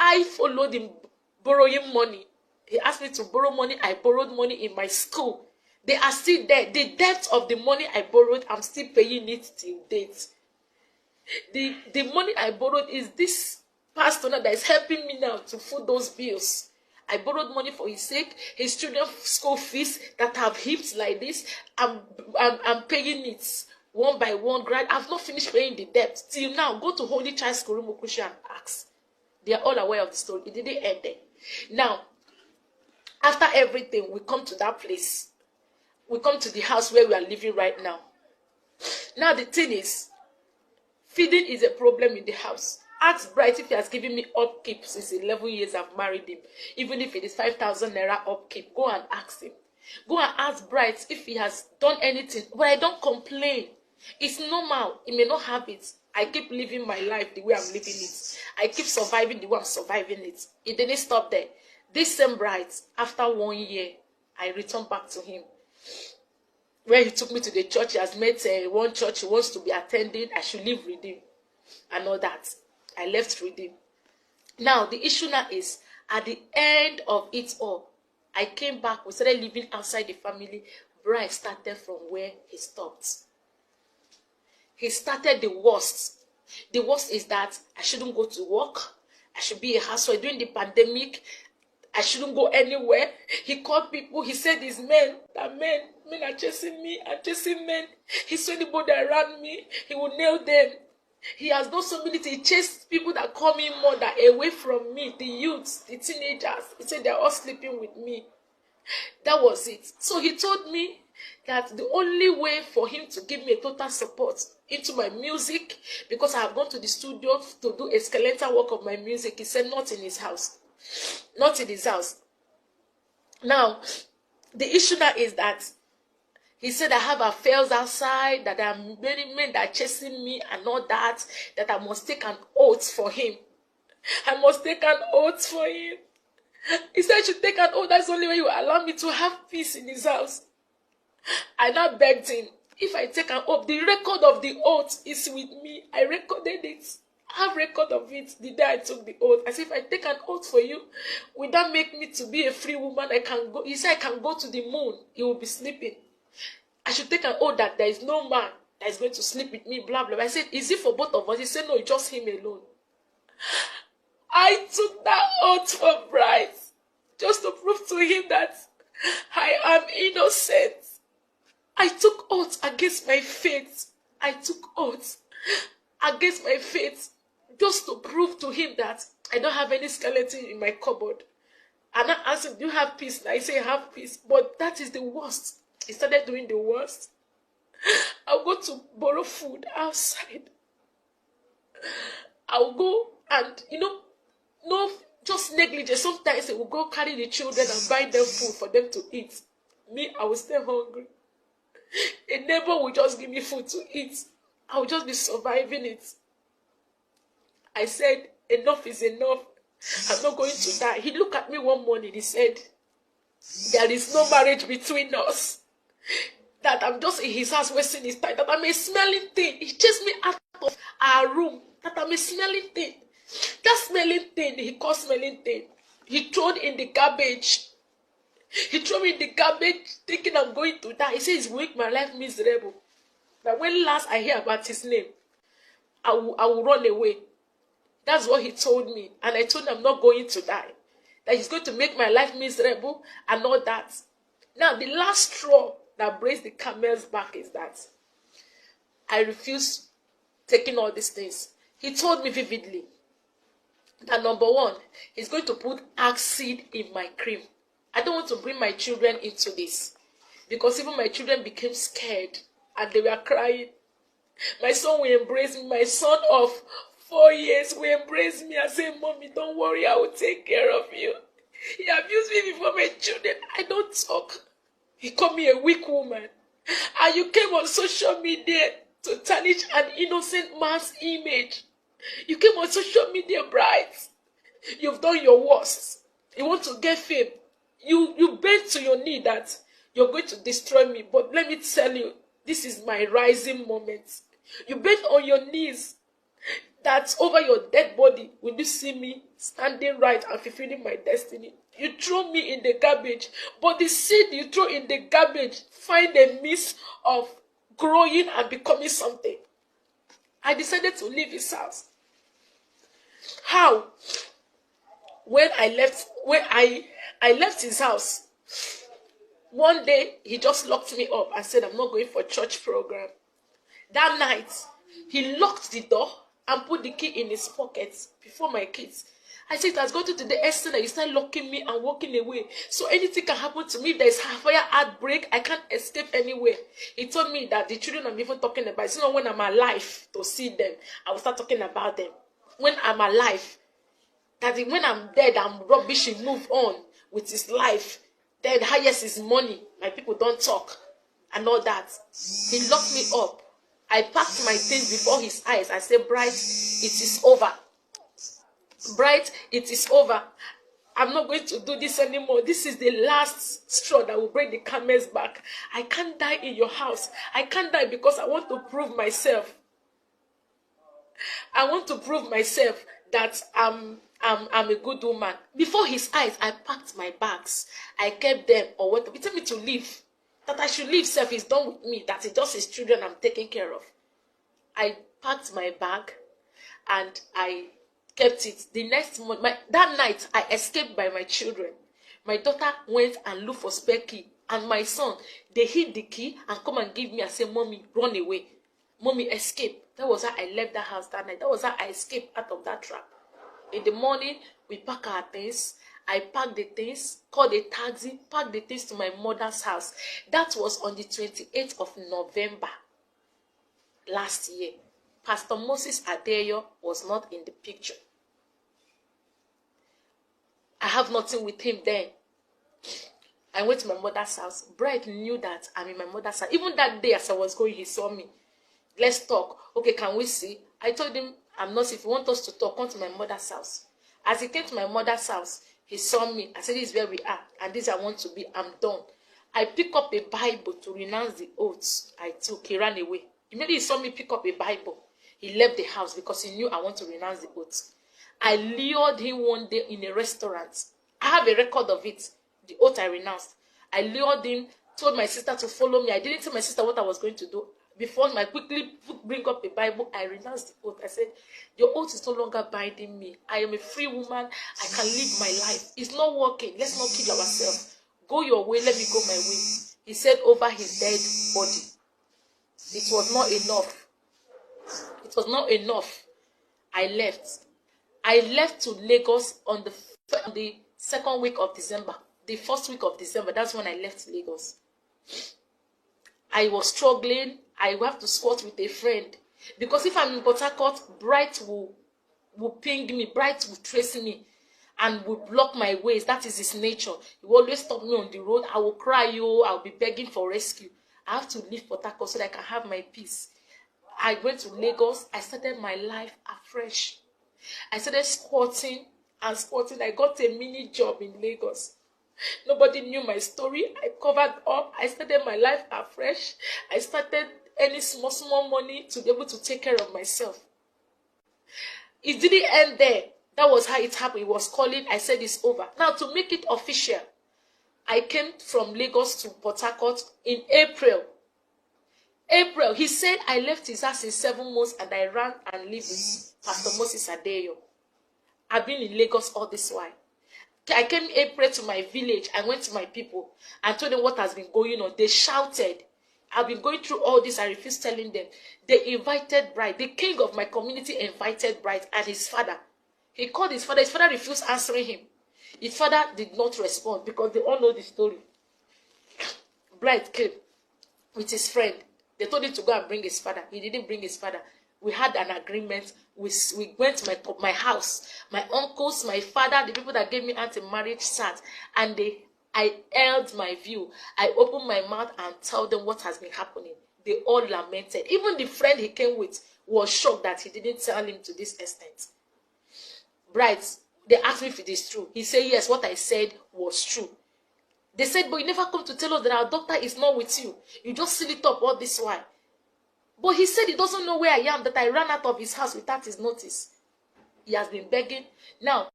I followed him borrowing money. He asked me to borrow money. I borrowed money in my school. They are still there. The debt of the money I borrowed, I'm still paying it till date. The money I borrowed is this pastor now that is helping me now to foot those bills. I borrowed money for his sake, his children's school fees that have heaped like this. I'm paying it one by one. I've not finished paying the debt till now. Go to Holy Child School Rumukusha and ask. They are all aware of the story. It didn't end there. Now, after everything, we come to that place. We come to the house where we are living right now. Now the thing is, feeding is a problem in the house. Ask Bright if he has given me upkeep since 11 years I've married him. Even if it is 5,000 naira upkeep, go and ask him. Go and ask Bright if he has done anything. But I don't complain. It's normal. He may not have it. I keep living my life the way I'm living it. I keep surviving the way I'm surviving it. It didn't stop there. This same Bright, after 1 year, I returned back to him. When he took me to the church, he has met one church he wants to be attending. I should leave with him and all that. I left with him. Now, the issue now is, at the end of it all, I came back. We started living outside the family. Brian started from where he stopped. He started the worst. The worst is that I shouldn't go to work. I should be a housewife. During the pandemic, I shouldn't go anywhere. He called people. He said it's men are chasing me and chasing men. He saw anybody around me, he will nail them. He has done so many things. He chased people that call me mother away from me, the youths, the teenagers. He said they're all sleeping with me. That was it. So he told me that the only way for him to give me a total support into my music, because I have gone to the studio to do a skeletal work of my music, he said not in his house. Not in his house. Now, the issue now is that he said I have affairs outside, that there are many men that are chasing me and all that, that I must take an oath for him. I must take an oath for him. He said I should take an oath. That's the only way you allow me to have peace in his house. I now begged him, if I take an oath, the record of the oath is with me. I recorded it. I have record of it the day I took the oath. I said, if I take an oath for you, will that make me to be a free woman? I can go. He said, I can go to the moon. He will be sleeping. I should take an oath that there is no man that is going to sleep with me, blah, blah. I said, is it for both of us? He said, no, it's just him alone. I took that oath for Bryce, just to prove to him that I am innocent. I took oath against my faith. I took oath against my faith, just to prove to him that I don't have any skeleton in my cupboard. And I asked him, do you have peace? And I say, I have peace. But that is the worst. He started doing the worst. I'll go to borrow food outside. I'll go and, no, just negligence. Sometimes I will go carry the children and buy them food for them to eat. Me, I will stay hungry. A neighbor will just give me food to eat. I will just be surviving it. I said, enough is enough. I'm not going to die. He looked at me one morning. He said, there is no marriage between us. That I'm just in his house wasting his time. That I'm a smelling thing. He chased me out of our room. That I'm a smelling thing. That smelling thing, he called smelling thing. He threw in the garbage. He threw me in the garbage thinking I'm going to die. He says he's make my life miserable. That when last I hear about his name, I will run away. That's what he told me. And I told him I'm not going to die. That he's going to make my life miserable and all that. Now, the last straw that breaks the camel's back is that I refuse taking all these things. He told me vividly that number one, he's going to put axe seed in my cream. I don't want to bring my children into this. Because even my children became scared and they were crying. My son will embrace me. My son of 4 years will embrace me and say, Mommy, don't worry, I will take care of you. He abused me before my children. I don't talk. He called me a weak woman. And you came on social media to tarnish an innocent man's image. You came on social media, Bright. You've done your worst. You want to get fame. You bent to your knee that you're going to destroy me. But let me tell you, this is my rising moment. You bent on your knees. that over your dead body, will you see me standing right and fulfilling my destiny? You throw me in the garbage, but the seed you throw in the garbage find a means of growing and becoming something. I decided to leave his house. How? When I left his house, one day he just locked me up and said, I'm not going for church program. That night, he locked the door and put the key in his pocket before my kids. I said, it has gotten to the extent that you start locking me and walking away. So anything can happen to me. If there is fire outbreak, I can't escape anywhere. He told me that the children I'm even talking about, it's not when I'm alive to see them, I will start talking about them. When I'm alive, that when I'm dead, I'm rubbish, he move on with his life. Then highest is money. My people don't talk and all that. He locked me up. I packed my things before his eyes. I said, Bright, it is over. Bright, it is over. I'm not going to do this anymore. This is the last straw that will break the camel's back. I can't die in your house. I can't die because I want to prove myself. I want to prove myself that I'm a good woman. Before his eyes, I packed my bags. I kept them or what. He told me to leave. That I should leave self is done with me. That it's just his children I'm taking care of. I packed my bag and I kept it. The next month, that night, I escaped by my children. My daughter went and looked for spare key. And my son, they hid the key and come and give me and say, Mommy, run away. Mommy, escape. That was how I left the house that night. That was how I escaped out of that trap. In the morning, we pack our things. I packed the things, called a taxi, packed the things to my mother's house. That was on the 28th of November last year. Pastor Moses Adeyo was not in the picture. I have nothing with him then. I went to my mother's house. Bright knew that I'm in my mother's house. Even that day as I was going, he saw me. Let's talk. Okay, can we see? I told him, I'm not. If you want us to talk, come to my mother's house. As he came to my mother's house, he saw me. I said, this is where we are. And this I want to be. I'm done. I picked up a Bible to renounce the oaths I took. He ran away. Immediately he saw me pick up a Bible. He left the house because he knew I want to renounce the oaths. I lured him one day in a restaurant. I have a record of it. The oath I renounced. I lured him, told my sister to follow me. I didn't tell my sister what I was going to do. Before I quickly bring up the Bible, I renounced the oath. I said, your oath is no longer binding me. I am a free woman. I can live my life. It's not working. Let's not kill ourselves. Go your way. Let me go my way. He said over his dead body. It was not enough. It was not enough. I left. I left to Lagos on the second week of December. The first week of December. That's when I left Lagos. I was struggling. I will have to squat with a friend. Because if I'm in Port Harcourt, Bright will ping me. Bright will trace me and will block my ways. That is his nature. He will always stop me on the road. I will cry, I'll be begging for rescue. I have to leave Port Harcourt so that I can have my peace. I went to Lagos. I started my life afresh. I started squatting and squatting. I got a mini job in Lagos. Nobody knew my story. I covered up. I started my life afresh. I started earning small money to be able to take care of myself. It didn't end there. That was how it happened. It was calling. I said it's over. Now, to make it official, I came from Lagos to Port Harcourt in April. He said I left his house in 7 months and I ran and lived with Pastor Moses Adeyo. I've been in Lagos all this while. I came in April to my village. I went to my people and told them what has been going on. They shouted. I've been going through all this. I refused telling them. They invited Bright. The king of my community invited Bright and his father. He called his father. His father refused answering him. His father did not respond because they all know the story. Bright came with his friend. They told him to go and bring his father. He didn't bring his father. We had an agreement. We went to my house. My uncles, my father, the people that gave me anti-marriage sat. And I held my view. I opened my mouth and told them what has been happening. They all lamented. Even the friend he came with was shocked that he didn't tell him to this extent. Bright, they asked me if it is true. He said, yes, what I said was true. They said, but you never come to tell us that our doctor is not with you. You just seal it up all this while. But he said he doesn't know where I am, that I ran out of his house without his notice. He has been begging. Now,